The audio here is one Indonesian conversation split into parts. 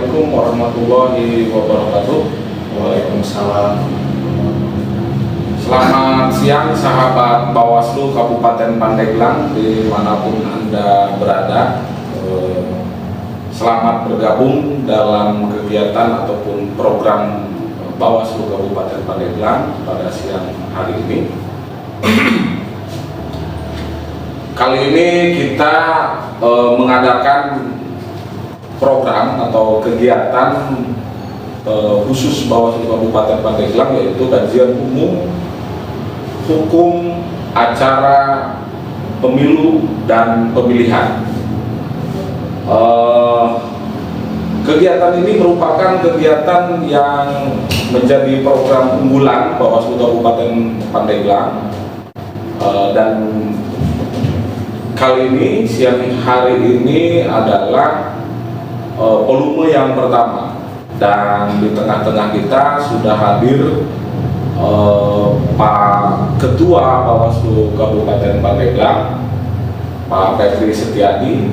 Assalamualaikum warahmatullahi wabarakatuh. Waalaikumsalam. Selamat siang sahabat Bawaslu Kabupaten Pandeglang dimanapun Anda berada. Selamat bergabung dalam kegiatan ataupun program Bawaslu Kabupaten Pandeglang pada siang hari ini. Kali ini kita mengadakan program atau kegiatan khusus Bawaslu Kabupaten Pandeglang, yaitu kajian umum hukum acara pemilu dan pemilihan. Kegiatan ini merupakan kegiatan yang menjadi program unggulan Bawaslu Kabupaten Pandeglang, dan kali ini siang hari ini adalah volume yang pertama, dan di tengah-tengah kita sudah hadir Pak Ketua Bawaslu Kabupaten Pandeglang, Pak Febri Setiadi.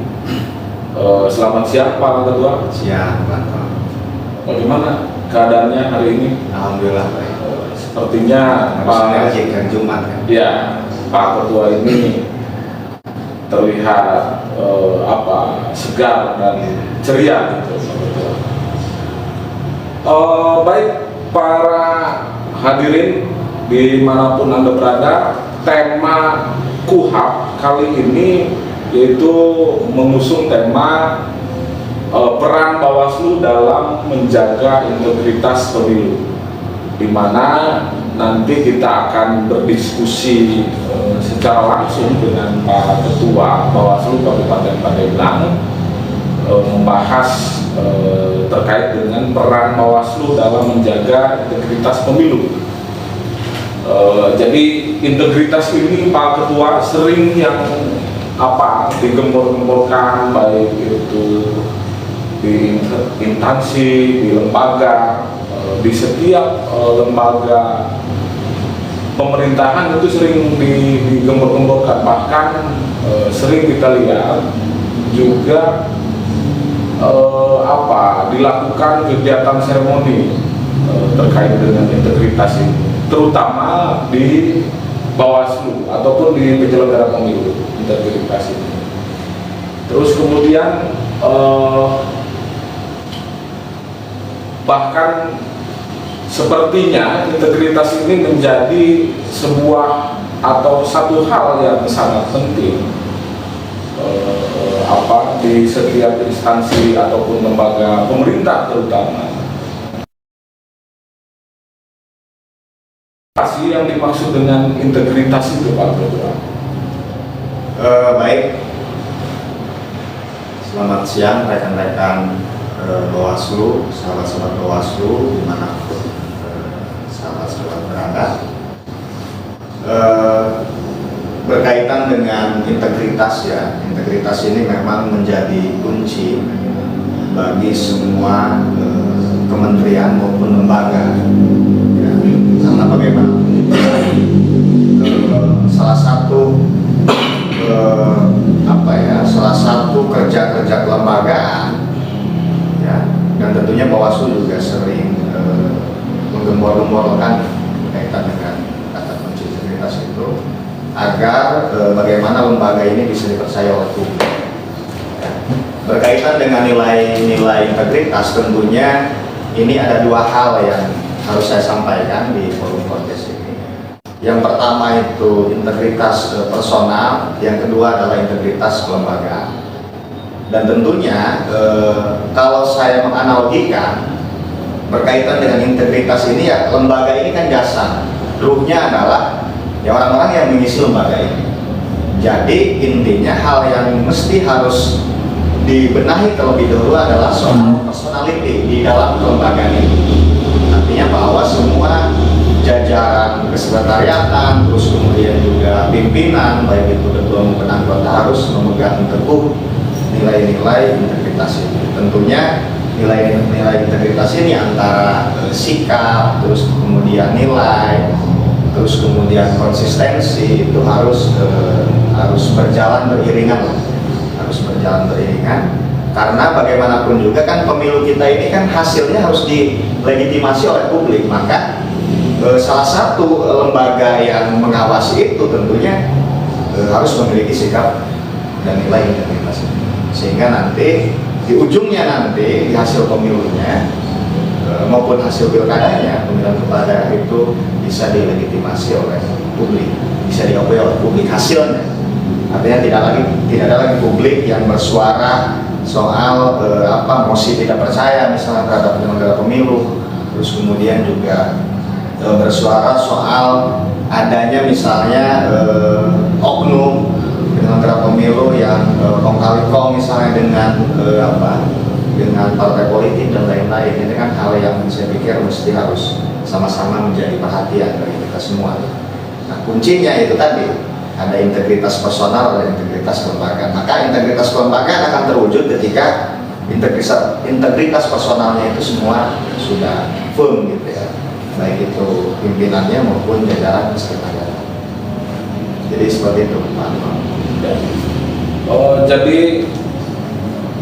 Selamat siang Pak Ketua. Siang, Pak. Bagaimana keadaannya hari ini? Alhamdulillah baik. Sepertinya Pak Jumat kan? Ya, Pak Ketua ini terlihat segar dan ceria gitu. Baik para hadirin dimanapun Anda berada, tema KUHAP kali ini yaitu mengusung tema peran Bawaslu dalam menjaga integritas pemilu, di mana nanti kita akan berdiskusi secara langsung dengan Pak Ketua Bawaslu Kabupaten Pandeglang, membahas terkait dengan peran Bawaslu dalam menjaga integritas pemilu. Jadi integritas ini Pak Ketua sering yang digembor-gemborkan, baik itu di instansi, di lembaga, di setiap lembaga pemerintahan itu sering digembor-gemborkan. Bahkan sering kita lihat juga dilakukan kegiatan seremoni terkait dengan integritas ini, terutama di Bawaslu ataupun di penyelenggara pemilu, integritas ini. Terus kemudian bahkan sepertinya integritas ini menjadi sebuah atau satu hal yang sangat penting di setiap instansi ataupun lembaga pemerintah terutama. Apa sih yang dimaksud dengan integritas itu, Pak Ketua? Baik. Selamat siang rekan-rekan Bawaslu, sahabat-sahabat Bawaslu dimanapun sahabat-sahabat berada. Berkaitan dengan integritas, ya, integritas ini memang menjadi kunci bagi semua kementerian maupun lembaga, ya, karena bagaimana salah satu salah satu kerja kelembagaan, ya, dan tentunya Bawaslu juga sering menggembor-gemborkan berkaitan dengan kata kunci integritas itu, agar bagaimana lembaga ini bisa dipercaya oleh publik. Ya. Berkaitan dengan nilai-nilai integritas, tentunya ini ada dua hal yang harus saya sampaikan di forum podcast ini. Yang pertama itu integritas personal, yang kedua adalah integritas kelembagaan. Dan tentunya kalau saya menganalogikan berkaitan dengan integritas ini, ya, lembaga ini kan jasad, ruhnya adalah ya orang-orang yang mengisi lembaga ini. Jadi intinya hal yang mesti harus dibenahi terlebih dahulu adalah soal personality di dalam kelembagaan ini. Artinya bahwa semua jajaran kesekretariatan, terus kemudian juga pimpinan, baik itu ketua maupun anggota, harus memegang teguh nilai-nilai integritas ini. Tentunya nilai-nilai integritas ini antara sikap, terus kemudian nilai, terus kemudian konsistensi itu harus berjalan beriringan, Karena bagaimanapun juga kan pemilu kita ini kan hasilnya harus dilegitimasi oleh publik, maka salah satu lembaga yang mengawasi itu tentunya harus memiliki sikap dan nilai integritas, sehingga nanti di ujungnya nanti di hasil pemilunya maupun hasil pilkadanya, pemilihan kepala daerah itu bisa dilegitimasi oleh publik, bisa diakui oleh publik hasilnya. Artinya tidak ada lagi publik yang bersuara soal mosi tidak percaya misalnya terhadap penyelenggara pemilu, terus kemudian juga bersuara soal adanya misalnya oknum penyelenggara pemilu yang kong kali kong misalnya dengan partai politik dan lain-lain. Ini kan hal yang saya pikir mesti harus sama-sama menjadi perhatian bagi kita semua. Nah, kuncinya itu tadi, ada integritas personal dan integritas kelembagaan. Maka integritas kelembagaan akan terwujud ketika integritas personalnya itu semua sudah firm gitu ya, baik itu pimpinannya maupun jajaran sekretariat. Jadi seperti itu, Pak. Jadi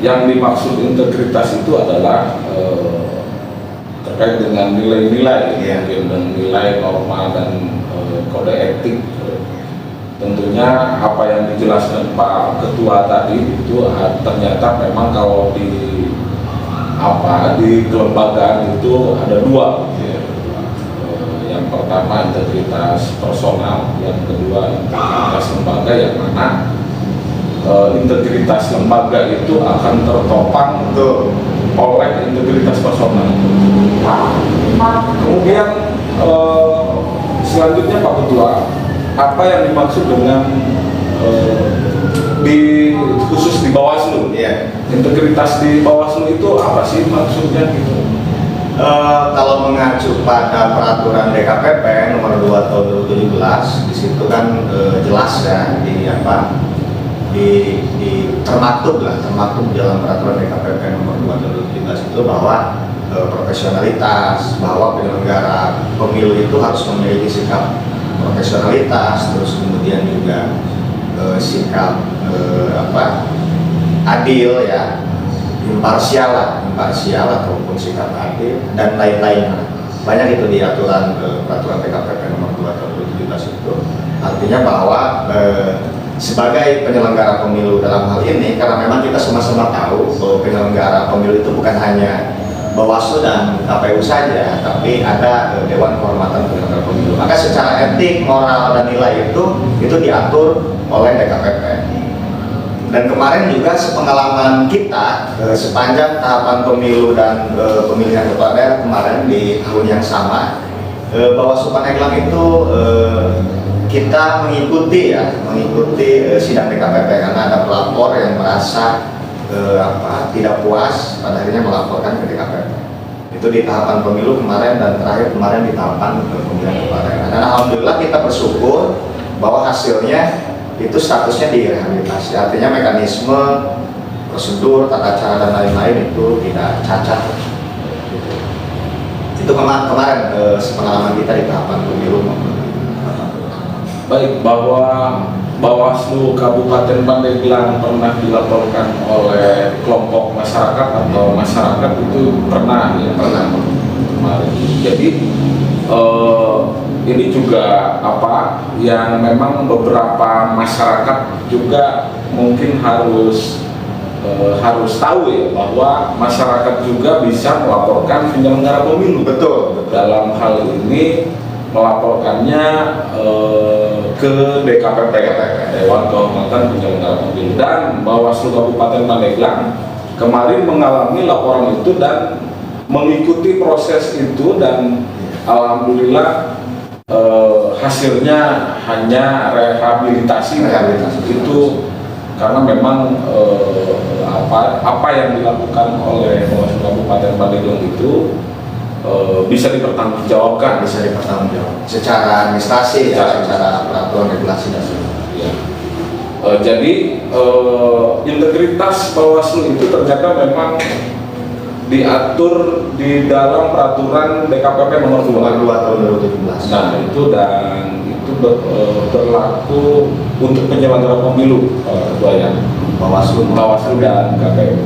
yang dimaksud integritas itu adalah terkait dengan nilai-nilai, mungkin dan nilai norma dan kode etik. Tentunya apa yang dijelaskan Pak Ketua tadi itu ternyata memang kalau di kelembagaan itu ada dua. Yang pertama integritas personal, yang kedua integritas lembaga, yang mana integritas lembaga itu akan tertopang oleh integritas personal. Kemudian selanjutnya Pak Ketua, apa yang dimaksud dengan khusus di Bawaslu? Integritas di Bawaslu itu apa sih maksudnya gitu? Kalau mengacu pada peraturan DKPP nomor 2 tahun 2017, di situ kan jelas ya termaktub dalam peraturan DKPP nomor 2 tahun 2017 itu bahwa profesionalitas, bahwa penyelenggara pemilu itu harus memiliki sikap profesionalitas, terus kemudian juga sikap adil ya, imparsial ataupun sikap adil dan lain-lain. Banyak itu di peraturan PKPP nomor 2 tahun 2017 itu. Artinya bahwa sebagai penyelenggara pemilu dalam hal ini, karena memang kita sama-sama tahu bahwa penyelenggara pemilu itu bukan hanya Bawaslu dan KPU saja, tapi ada Dewan Kehormatan Penyelenggara Pemilu. Maka secara etik, moral dan nilai itu diatur oleh DKPP. Dan kemarin juga sepengalaman kita sepanjang tahapan pemilu dan pemilihan kepala daerah kemarin di tahun yang sama, Bawaslu Pandeglang itu kita mengikuti sidang DKPP karena ada pelapor yang merasa tidak puas, pada akhirnya melaporkan ke DKPP. Itu di tahapan pemilu kemarin dan terakhir kemarin di tahapan pemilihan kepala daerah. Dan alhamdulillah kita bersyukur bahwa hasilnya itu statusnya direhabilitasi. Artinya mekanisme, prosedur, tata cara dan lain-lain itu tidak cacat. Itu kemarin pengalaman kita di tahapan pemilu. Baik, bahwa Bawaslu Kabupaten Pandeglang pernah dilaporkan oleh kelompok masyarakat atau masyarakat itu pernah kemarin. Jadi ini juga yang memang beberapa masyarakat juga mungkin harus tahu ya, bahwa masyarakat juga bisa melaporkan penyelenggara pemilu. Betul. Dalam hal ini melaporkannya ke DKPP, Dewan Kehormatan Penyelenggara Pemilu, dan Bawaslu Kabupaten Pandeglang kemarin mengalami laporan itu dan mengikuti proses itu, dan alhamdulillah hasilnya hanya rehabilitasi itu, karena memang apa yang dilakukan oleh Bawaslu Kabupaten Pandeglang itu bisa dipertanggungjawabkan secara administrasi, secara peraturan regulasi dan sebagainya. Jadi integritas Bawaslu itu ternyata memang diatur di dalam peraturan DKPP nomor 2 tahun 2017. Nah itu berlaku untuk penyelenggara pemilu, Bawaslu dan KPU.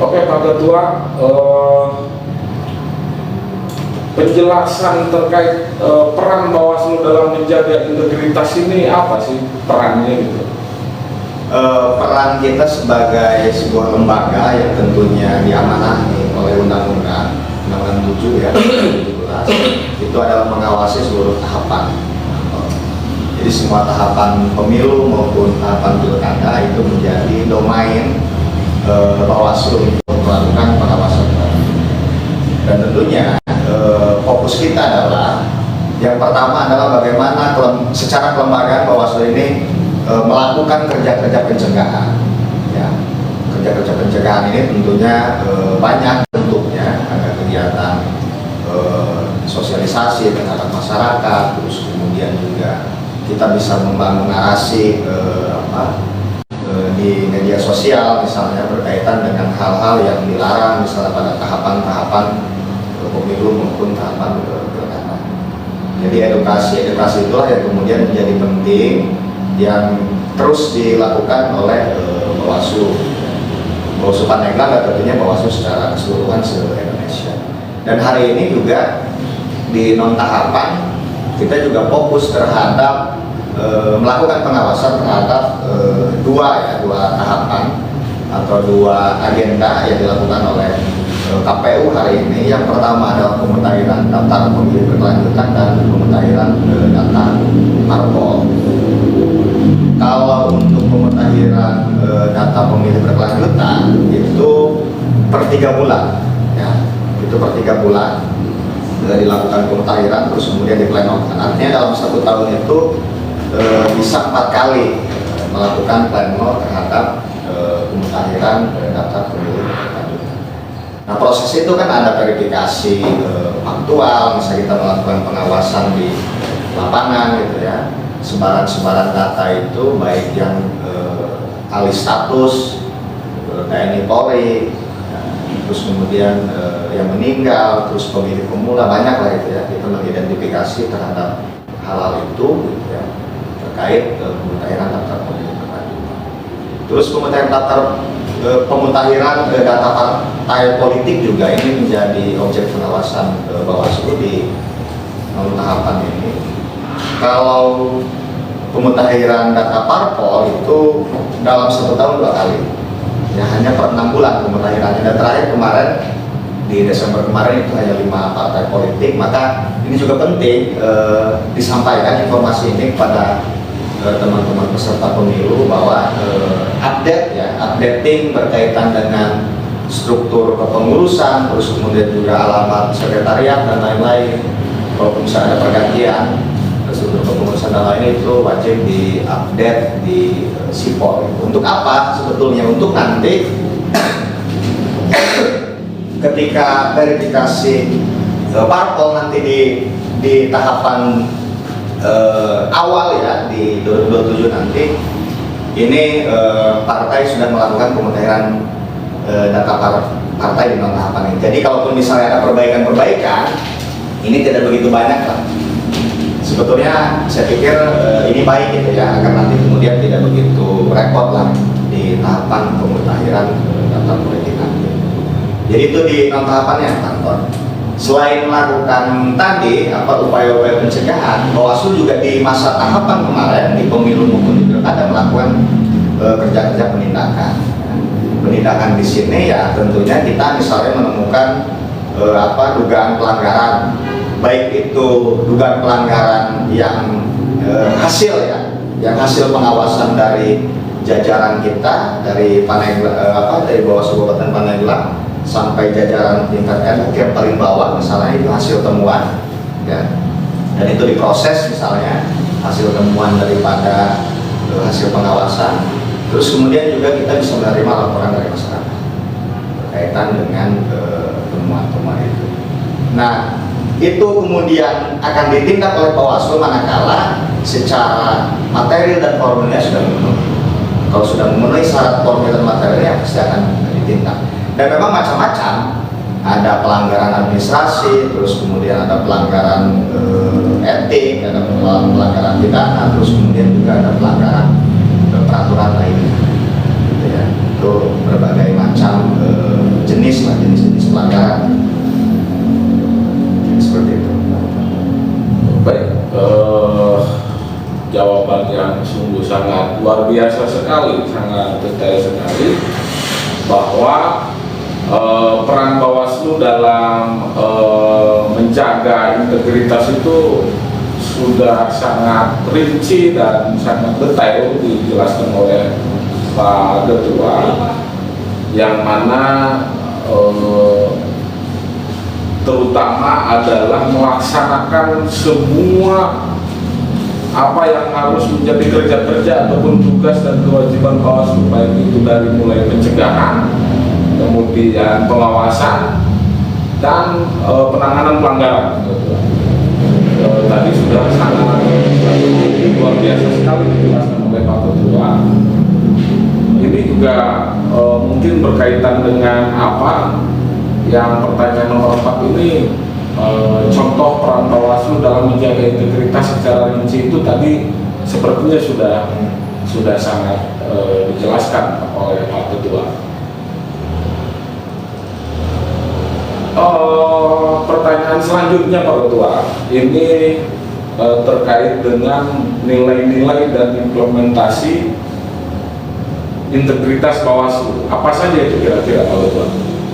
Oke Pak Ketua, penjelasan terkait peran Bawaslu dalam menjaga integritas ini apa sih perannya gitu? Peran kita sebagai sebuah lembaga yang tentunya diamanahi oleh Undang-Undang 7 ya, 17, itu adalah mengawasi seluruh tahapan. Jadi semua tahapan pemilu maupun tahapan pilkada itu menjadi domain Bawaslu untuk melakukan pengawasan. Dan tentunya fokus kita adalah yang pertama adalah bagaimana secara kelembagaan Bawaslu ini melakukan kerja-kerja pencegahan. Ya, kerja-kerja pencegahan ini tentunya banyak bentuknya, ada kegiatan sosialisasi terhadap masyarakat, terus kemudian juga kita bisa membangun narasi di media sosial misalnya berkaitan dengan hal-hal yang dilarang misalnya pada tahapan-tahapan pemilu maupun tahapan pilkada. Jadi edukasi itulah yang kemudian menjadi penting yang terus dilakukan oleh Bawaslu Pandeglang dan tentunya Bawaslu secara keseluruhan seluruh Indonesia. Dan hari ini juga di non tahapan kita juga fokus terhadap melakukan pengawasan terhadap dua tahapan atau dua agenda yang dilakukan oleh KPU hari ini. Yang pertama adalah pemutahiran daftar pemilih berkelanjutan dan pemutahiran data parpol. Kalau untuk pemutahiran data pemilih berkelanjutan itu per 3 bulan, ya, itu per 3 bulan dilakukan pemutahiran terus kemudian diplenokan. Artinya dalam 1 tahun itu bisa 4 kali melakukan pleno terhadap pemutahiran daftar pemilih berkelanjutan. Nah proses itu kan ada verifikasi faktual, misalnya kita melakukan pengawasan di lapangan gitu ya, sebaran-sebaran data itu baik yang alih status TNI Polri, terus kemudian yang meninggal, terus pemilih pemula, banyak lah itu ya, kita mengidentifikasi terhadap hal-hal itu gitu ya, terkait pemutahiran daftar pemilih berkelanjutan. Terus pemutahiran data partai politik juga ini menjadi objek pengawasan Bawaslu di tahapan ini. Kalau pemutahiran data parpol itu dalam 1 tahun 2 kali, ya hanya per 6 bulan pemutahirannya. Dan terakhir kemarin di Desember kemarin itu hanya 5 partai politik. Maka ini juga penting disampaikan informasi ini kepada teman-teman peserta pemilu bahwa updating berkaitan dengan struktur kepengurusan, terus kemudian juga alamat sekretariat dan lain-lain. Kalau misalnya ada pergantian struktur kepengurusan dan lain itu wajib diupdate di Sipol. Untuk apa sebetulnya? Untuk nanti ketika verifikasi parpol nanti di tahapan awal ya di 2027 nanti ini partai sudah melakukan pemutahiran data partai di non tahapan ini. Jadi kalaupun misalnya ada perbaikan-perbaikan, ini tidak begitu banyak lah. Sebetulnya saya pikir ini baik gitu ya, agar nanti kemudian tidak begitu repot lah di tahapan pemutahiran daftar politik nanti. Jadi itu di non tahapannya kantor. Selain melakukan tadi upaya-upaya pencegahan, Bawaslu juga di masa tahapan kemarin di pemilu maupun di pilkada melakukan kerja-kerja penindakan. Penindakan di sini ya tentunya kita misalnya menemukan dugaan pelanggaran, baik itu dugaan pelanggaran yang hasil pengawasan dari jajaran kita dari dari Bawaslu Kabupaten Pandeglang sampai jajaran tingkat RT yang paling bawah, misalnya itu hasil temuan ya, dan itu diproses misalnya hasil temuan daripada hasil pengawasan. Terus kemudian juga kita bisa menerima laporan dari masyarakat berkaitan dengan temuan-temuan itu. Nah itu kemudian akan ditindak oleh Bawaslu manakala secara material dan formilnya sudah memenuhi. Kalau sudah memenuhi syarat formil dan materialnya pasti akan ditindak. Dan memang macam-macam, ada pelanggaran administrasi, terus kemudian ada pelanggaran etik, ada pelanggaran pidana, terus kemudian juga ada pelanggaran peraturan lainnya. Gitu ya. untuk berbagai macam jenis pelanggaran seperti itu. Baik, jawaban yang sungguh sangat luar biasa sekali, sangat detail sekali, bahwa peran Bawaslu dalam menjaga integritas itu sudah sangat rinci dan sangat detail dijelaskan oleh Pak Ketua, yang mana terutama adalah melaksanakan semua apa yang harus menjadi kerja-kerja ataupun tugas dan kewajiban Bawaslu, baik itu dari mulai pencegahan, kemudian pengawasan, dan penanganan pelanggaran. Tadi sudah sangat luar biasa sekali dijelaskan oleh Pak Ketua. Ini juga mungkin berkaitan dengan apa yang pertanyaan nomor 4 ini, contoh peran Bawaslu dalam menjaga integritas secara rinci itu tadi sepertinya sudah sangat dijelaskan oleh Pak Ketua. Pertanyaan selanjutnya Pak Ketua, ini terkait dengan nilai-nilai dan implementasi integritas Bawaslu. Apa saja itu kira-kira Pak Ketua?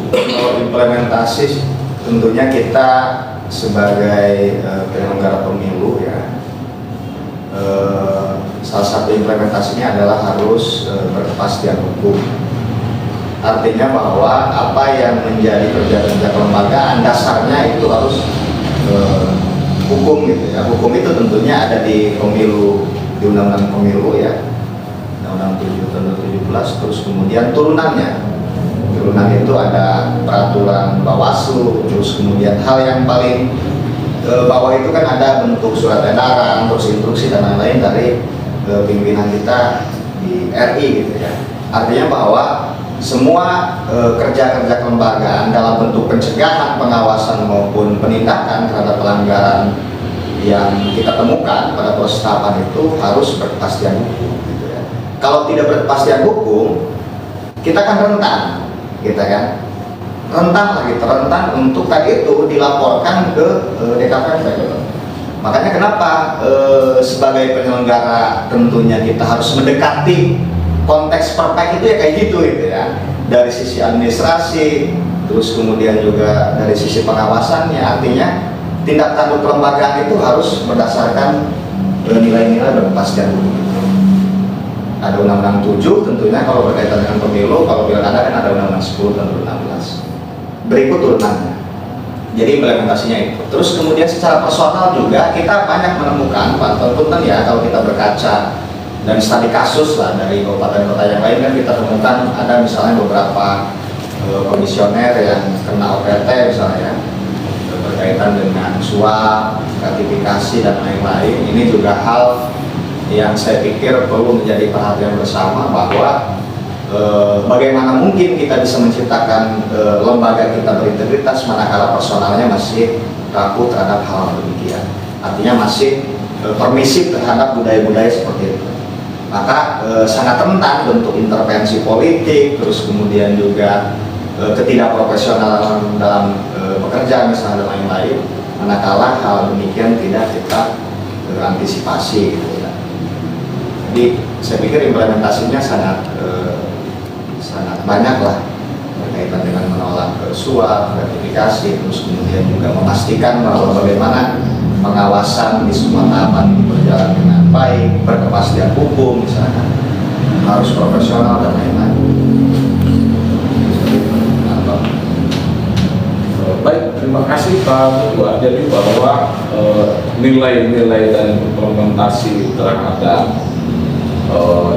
Kalau implementasi tentunya kita sebagai penyelenggara pemilu ya, salah satu implementasinya adalah harus berkepastian hukum. Artinya bahwa apa yang menjadi kerja-kerja kelembagaan dasarnya itu harus hukum gitu ya. Hukum itu tentunya ada di pemilu, di Undang-Undang Pemilu ya, Undang-Undang 7 tahun 2017, terus kemudian turunan itu ada peraturan Bawaslu, terus kemudian hal yang paling bawah itu kan ada bentuk surat edaran, terus instruksi dan lain-lain dari pimpinan kita di RI gitu ya. Artinya bahwa semua kerja-kerja kelembagaan dalam bentuk pencegahan, pengawasan maupun penindakan terhadap pelanggaran yang kita temukan pada proses tahapan itu harus berkepastian hukum gitu ya. Kalau tidak berkepastian hukum, kita kan rentan rentan untuk tadi itu dilaporkan ke DKPP gitu. Makanya kenapa sebagai penyelenggara tentunya kita harus mendekati konteks perpek itu ya kayak gitu ya, dari sisi administrasi, terus kemudian juga dari sisi pengawasannya. Artinya tindak tanduk kelembagaan itu harus berdasarkan nilai-nilai berkepastian hukum. Ada Undang-Undang 7 tentunya kalau berkaitan dengan pemilu, kalau pilkada kan ada Undang-Undang 10 tahun 2016. Berikut turunannya. Jadi implementasinya itu. Terus kemudian secara personal juga kita banyak menemukan, Pak Tonton ya, kalau kita berkaca dan studi kasus lah dari kabupaten kota yang lain kan kita temukan ada misalnya beberapa komisioner yang kena OPT misalnya berkaitan dengan suap, gratifikasi dan lain-lain. Ini juga hal yang saya pikir perlu menjadi perhatian bersama, bahwa bagaimana mungkin kita bisa menciptakan lembaga kita berintegritas manakala personalnya masih kaku terhadap hal demikian. Artinya masih permisif terhadap budaya-budaya seperti itu. Maka sangat rentan bentuk intervensi politik, terus kemudian juga ketidakprofesionalan dalam pekerjaan misalnya dan lain-lain, manakala hal demikian tidak kita antisipasi gitu ya. Jadi saya pikir implementasinya sangat banyak lah, berkaitan dengan menolak suap, gratifikasi, terus kemudian juga memastikan bahwa bagaimana pengawasan di semua tahapan ini berjalan dengan baik, berkepastian hukum misalnya, harus profesional dan lain-lain. Baik, terima kasih Pak Ketua. Jadi bahwa nilai-nilai dan implementasi terhadap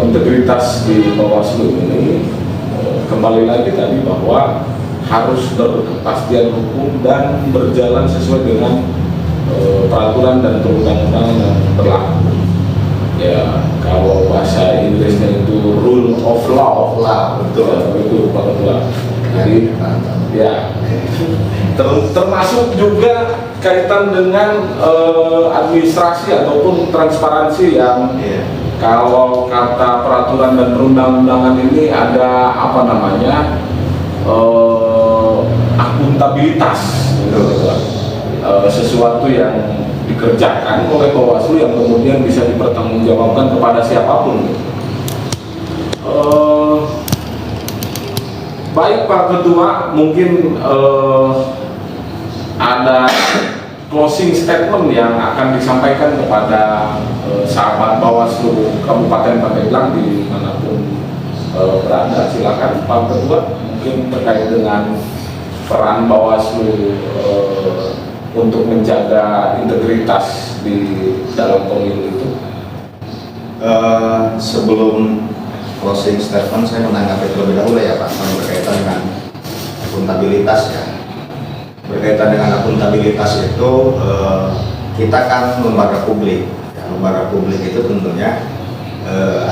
integritas di Bawaslu ini kembali lagi tadi bahwa harus berkepastian hukum dan berjalan sesuai dengan peraturan dan perundang-undangan yang berlaku. Ya, kalau bahasa Inggrisnya itu rule of law, betul. Ya, itu Pak Ketua. Jadi ya, termasuk juga kaitan dengan administrasi ataupun transparansi yang kalau kata peraturan dan perundang-undangan ini ada apa namanya akuntabilitas, sesuatu yang dikerjakan oleh Bawaslu yang kemudian bisa dipertanggungjawabkan kepada siapapun. Baik Pak Ketua, mungkin ada closing statement yang akan disampaikan kepada sahabat Bawaslu Kabupaten Pandeglang dimanapun berada. Silakan Pak Ketua, mungkin terkait dengan peran Bawaslu untuk menjaga integritas di dalam pemilu itu. Sebelum closing statement, saya menanggapi terlebih dahulu ya Pak, berkaitan dengan akuntabilitas ya. Berkaitan dengan akuntabilitas itu, kita kan lembaga publik. Ya, lembaga publik itu tentunya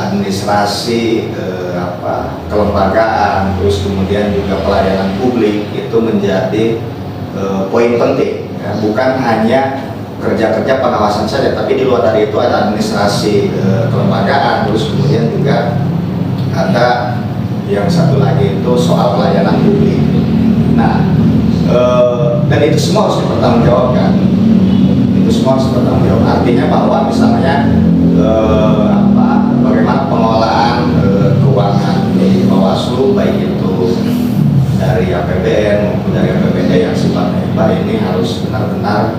administrasi, kelembagaan, terus kemudian juga pelayanan publik itu menjadi poin penting. Ya, bukan hanya kerja-kerja pengawasan saja, tapi di luar dari itu ada administrasi kelembagaan, terus kemudian juga ada yang satu lagi itu soal pelayanan publik. Nah, dan itu semua harus dipertanggungjawabkan. Itu semua harus dipertanggungjawabkan. Artinya bahwa misalnya bagaimana pengelolaan keuangan di Bawaslu, baik itu dari APBN maupun dari APBD yang sifatnya hibah, ini harus benar-benar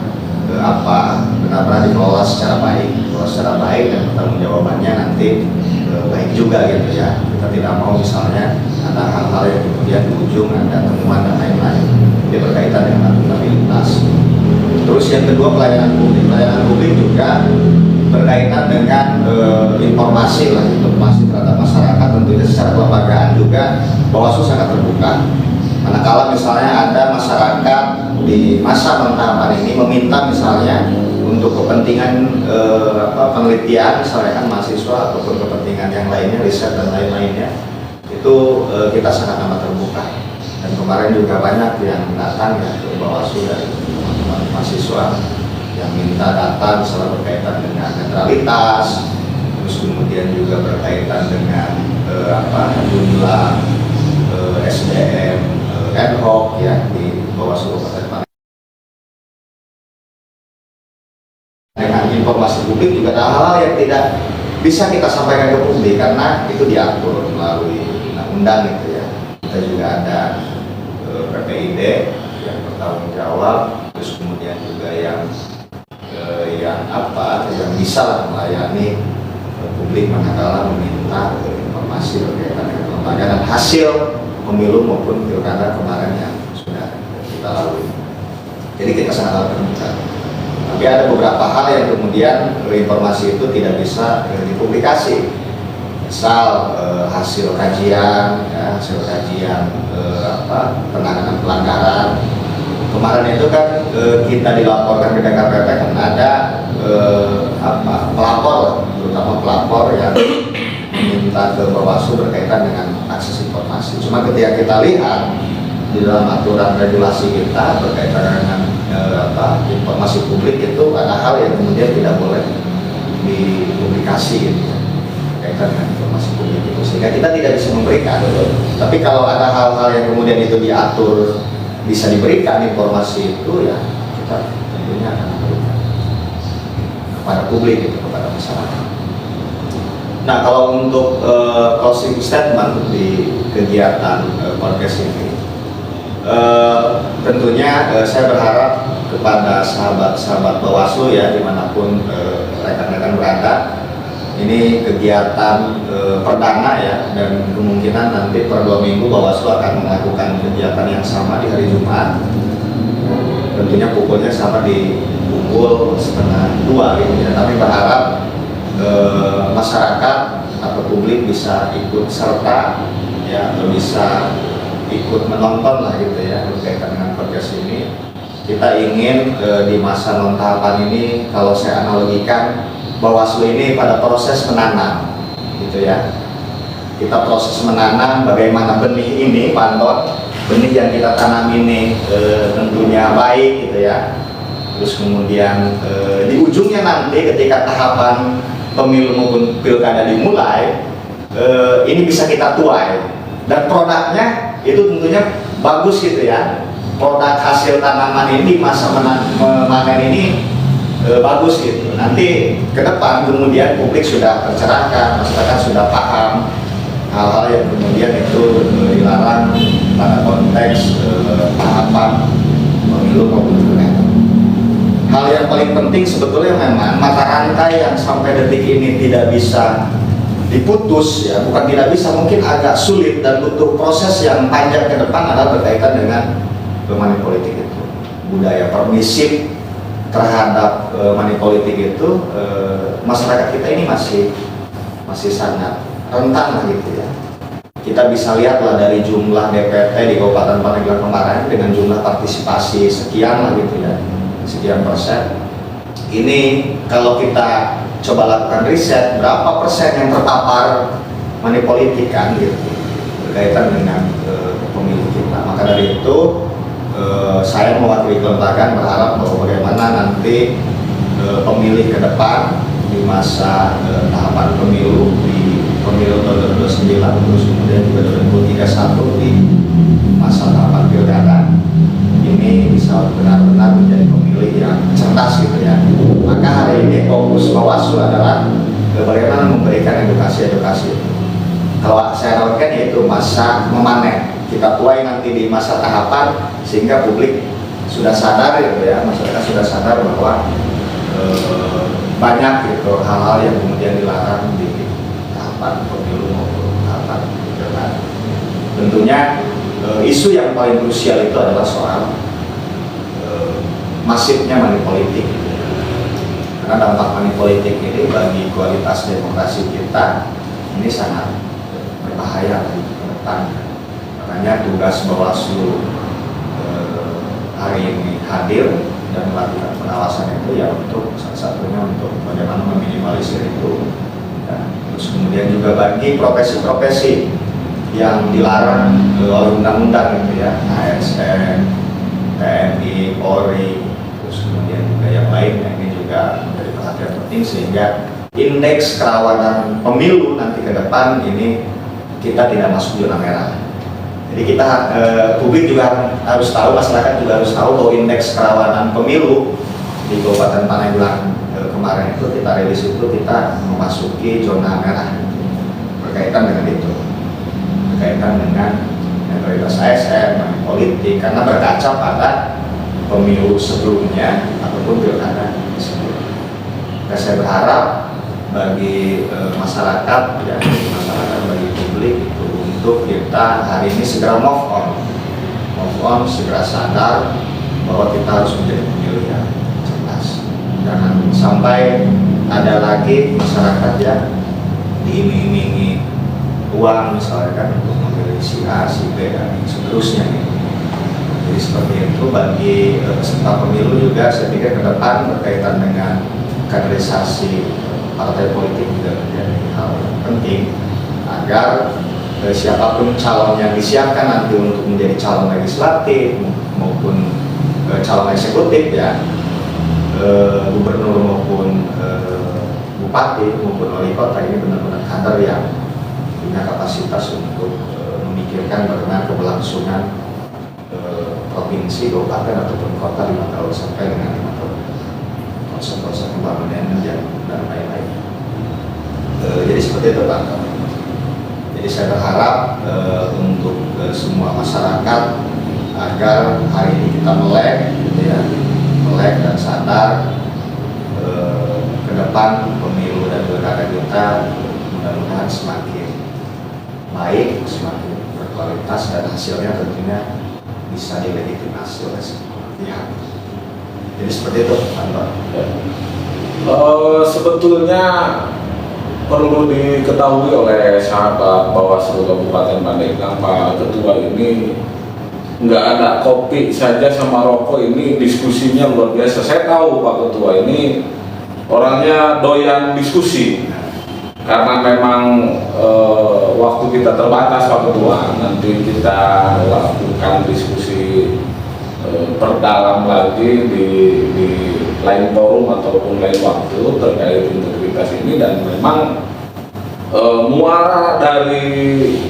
benar-benar dikelola secara baik, dan pertanggungjawabannya nanti baik juga gitu ya. Kita tidak mau misalnya ada hal-hal yang kemudian di ujung ada temuan dan lain-lain. Ini berkaitan dengan akuntabilitas. Terus yang kedua, pelayanan publik. Pelayanan publik juga berkaitan dengan informasi terhadap masyarakat. Tentunya secara kelembagaan juga Bawaslu sangat terbuka. Manakala misalnya ada masyarakat di masa tahapan ini meminta misalnya untuk kepentingan penelitian, misalnya kan mahasiswa ataupun kepentingan yang lainnya, riset dan lain-lainnya, itu kita sangat amat terbuka. Dan kemarin juga banyak yang datang ya ke Bawaslu dari teman-teman mahasiswa yang minta data misalnya berkaitan dengan netralitas, terus kemudian juga berkaitan dengan jumlah SDM ad hoc ya di Bawaslu Kabupaten Pandeglang. Dengan informasi publik juga ada hal-hal yang tidak bisa kita sampaikan ke publik karena itu diatur melalui undang-undang gitu ya. Kita juga ada PPID yang bertanggung jawab, terus kemudian juga yang bisa lah melayani publik manakala meminta informasi berkaitan dengan kelembagaan dan hasil pemilu maupun pilkada kemarin yang sudah kita lalui. Jadi kita sangat terbuka. Tapi ada beberapa hal yang kemudian informasi itu tidak bisa dipublikasi. Misal hasil kajian, penanganan pelanggaran. Kemarin itu kan kita dilaporkan ke DKPP kan ada pelapor, terutama pelapor yang meminta ke Bawaslu berkaitan dengan akses informasi. Cuma ketika kita lihat di dalam aturan regulasi kita berkaitan dengan informasi publik, itu ada hal yang kemudian tidak boleh dipublikasi gitu, berkaitan dengan informasi publik itu, sehingga kita tidak bisa memberikan. Tapi kalau ada hal-hal yang kemudian itu diatur bisa diberikan informasi itu, ya kita tentunya akan memberikan kepada publik gitu, kepada masyarakat. Nah, kalau untuk closing statement di kegiatan podcast ini, tentunya saya berharap kepada sahabat-sahabat Bawaslu ya dimanapun rekan-rekan berada, ini kegiatan perdana ya, dan kemungkinan nanti per 2 minggu Bawaslu akan melakukan kegiatan yang sama di hari Jumat. Tentunya pukulnya sama di pukul 1:30 gitu ya. Tapi berharap masyarakat atau publik bisa ikut serta ya, atau bisa ikut menonton lah gitu ya berkaitan dengan podcast ini. Kita ingin di masa non tahapan ini, kalau saya analogikan, Bawaslu ini pada proses menanam gitu ya. Kita proses menanam bagaimana benih ini, Pak Anton, benih yang kita tanam ini tentunya baik gitu ya. Terus kemudian di ujungnya nanti ketika tahapan pemilu maupun pilkada dimulai, ini bisa kita tuai, dan produknya itu tentunya bagus gitu ya. Produk hasil tanaman ini masa memanen ini bagus gitu. Nanti ke depan kemudian publik sudah tercerahkan, masyarakat sudah paham hal-hal yang kemudian itu dilarang pada konteks tahapan pemilu maupun pilkada. Hal yang paling penting sebetulnya memang mata rantai yang sampai detik ini tidak bisa diputus ya, bukan tidak bisa, mungkin agak sulit dan butuh proses yang panjang ke depan adalah berkaitan dengan money politik itu. Budaya permisif terhadap money politik itu, masyarakat kita ini masih sangat rentan lah gitu ya. Kita bisa lihatlah dari jumlah DPT di Kabupaten Pandeglang kemarin dengan jumlah partisipasi sekian lah gitu ya, sekian persen. Ini kalau kita coba lakukan riset berapa persen yang terpapar money politik kan gitu berkaitan dengan pemilu kita. Maka dari itu saya mewakili kelembagaan berharap bahwa bagaimana nanti pemilih ke depan di masa tahapan pemilu di pemilu tahun 2029 terus kemudian juga 2031 di masa tahapan pilkada ini bisa benar-benar menjadi pemilih yang cerdas gitu ya. Maka hari ini fokus Bawaslu adalah bagaimana memberikan edukasi-edukasi. Kalau saya lakukan yaitu masa memanen, kita tuai nanti di masa tahapan sehingga publik sudah sadar gitu ya, masyarakat sudah sadar bahwa banyak gitu hal-hal yang kemudian dilarang di tahapan pemilu maupun tahapan pilkada. Tentunya isu yang paling krusial itu adalah soal masifnya money politik. Karena dampak money politik ini bagi kualitas demokrasi kita ini sangat berbahaya di depan. Makanya tugas Bawaslu hari ini hadir dan melakukan pengawasan itu ya untuk salah satunya untuk bagaimana meminimalisir itu. Dan terus kemudian juga bagi profesi-profesi yang dilarang oleh undang-undang gitu ya, ASN, TNI, Polri, terus kemudian juga yang lainnya ini juga menjadi perhatian penting sehingga indeks kerawanan pemilu nanti ke depan ini kita tidak masuk zona merah. Jadi kita publik juga harus tahu, masyarakat juga harus tahu bahwa indeks kerawanan pemilu di Kabupaten Pandeglang kemarin itu kita rilis itu kita memasuki zona merah berkaitan dengan itu. Berkaitan dengan netralitas ASN, money politik, karena berkaca pada pemilu sebelumnya ataupun pilkada sebelumnya. Dan saya berharap bagi masyarakat, ya, bagi publik itu untuk kita hari ini segera move on, segera sadar bahwa kita harus menjadi pemilih yang cerdas. Jangan sampai ada lagi masyarakat yang diiming-imingi uang misalnya kan untuk memilih si A, si B dan seterusnya gitu. Jadi seperti itu bagi peserta pemilu juga saya pikir ke depan berkaitan dengan kaderisasi partai politik juga menjadi hal yang penting agar siapapun calon yang disiapkan nanti untuk menjadi calon legislatif maupun calon eksekutif ya, gubernur maupun bupati maupun wali kota ini benar-benar kader yang punya kapasitas untuk memikirkan bagaimana keberlangsungan provinsi, kabupaten ataupun kota 5 tahun sampai dengan 5 tahun konsep-konsep pembangunan dan lain-lain. Jadi seperti itu Pak. Jadi saya berharap untuk semua masyarakat agar hari ini kita melek, gitu ya, melek dan sadar ke depan pemilu dan pilkada kita mudah-mudahan semakin baik, semakin berkualitas dan hasilnya tentunya bisa dilegitimasi oleh semua pihak. Jadi seperti itu, Pak. Sebetulnya perlu diketahui oleh sahabat Bawaslu Kabupaten Pandeglang, Pak Ketua ini nggak ada kopi saja sama rokok, ini diskusinya luar biasa. Saya tahu Pak Ketua ini orangnya doyan diskusi. Karena memang waktu kita terbatas Pak Ketua, nanti kita lakukan diskusi perdalam lagi di lain forum ataupun lain waktu terkait integritas ini, dan memang muara dari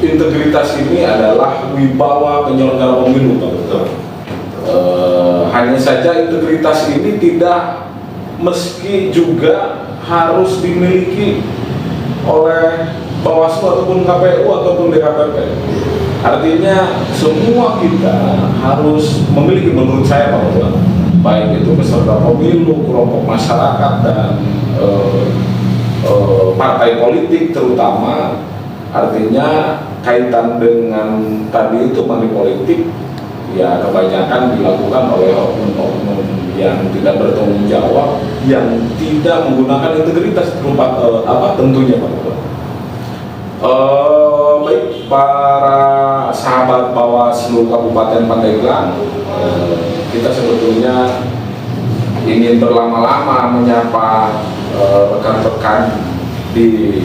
integritas ini adalah wibawa penyelenggara pemilu, Pak. Betul. Hanya saja integritas ini tidak meski juga harus dimiliki oleh Bawaslu ataupun KPU ataupun DKPP. Artinya semua kita harus memiliki, menurut saya Pak Ketua, baik itu peserta pemilu, kelompok masyarakat, dan partai politik terutama. Artinya kaitan dengan tadi itu money politik ya kebanyakan dilakukan oleh oknum-oknum yang tidak bertanggung jawab, yang tidak menggunakan integritas tentunya Pak Ketua. Baik para sahabat Bawaslu Kabupaten Pandeglang, kita sebetulnya ingin berlama-lama menyapa rekan-rekan di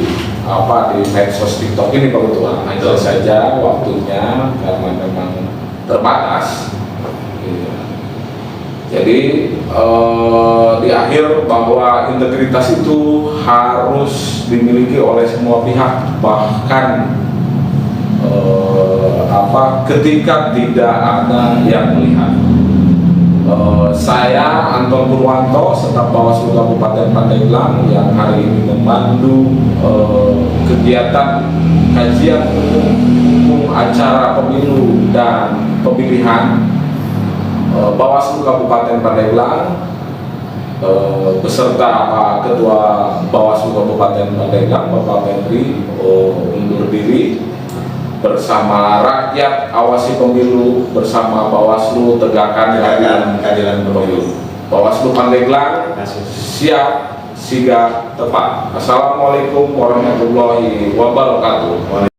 medsos TikTok ini Pak Ketua. Hanya saja waktunya karena memang terbatas. Jadi di akhir bahwa integritas itu harus dimiliki oleh semua pihak, bahkan ketika tidak ada yang melihat. Saya Anton Purwanto, staf Bawaslu Kabupaten Pandeglang yang hari ini memandu kegiatan kajian umum acara pemilu dan pemilihan Bawaslu Kabupaten Pandeglang, beserta Ketua Bawaslu Kabupaten Pandeglang Bapak Menteri undur diri, bersama rakyat awasi pemilu, bersama Bawaslu tegakkan keadilan pemilu. Bawaslu Pandeglang siap, sigap, tepat. Assalamualaikum warahmatullahi wabarakatuh.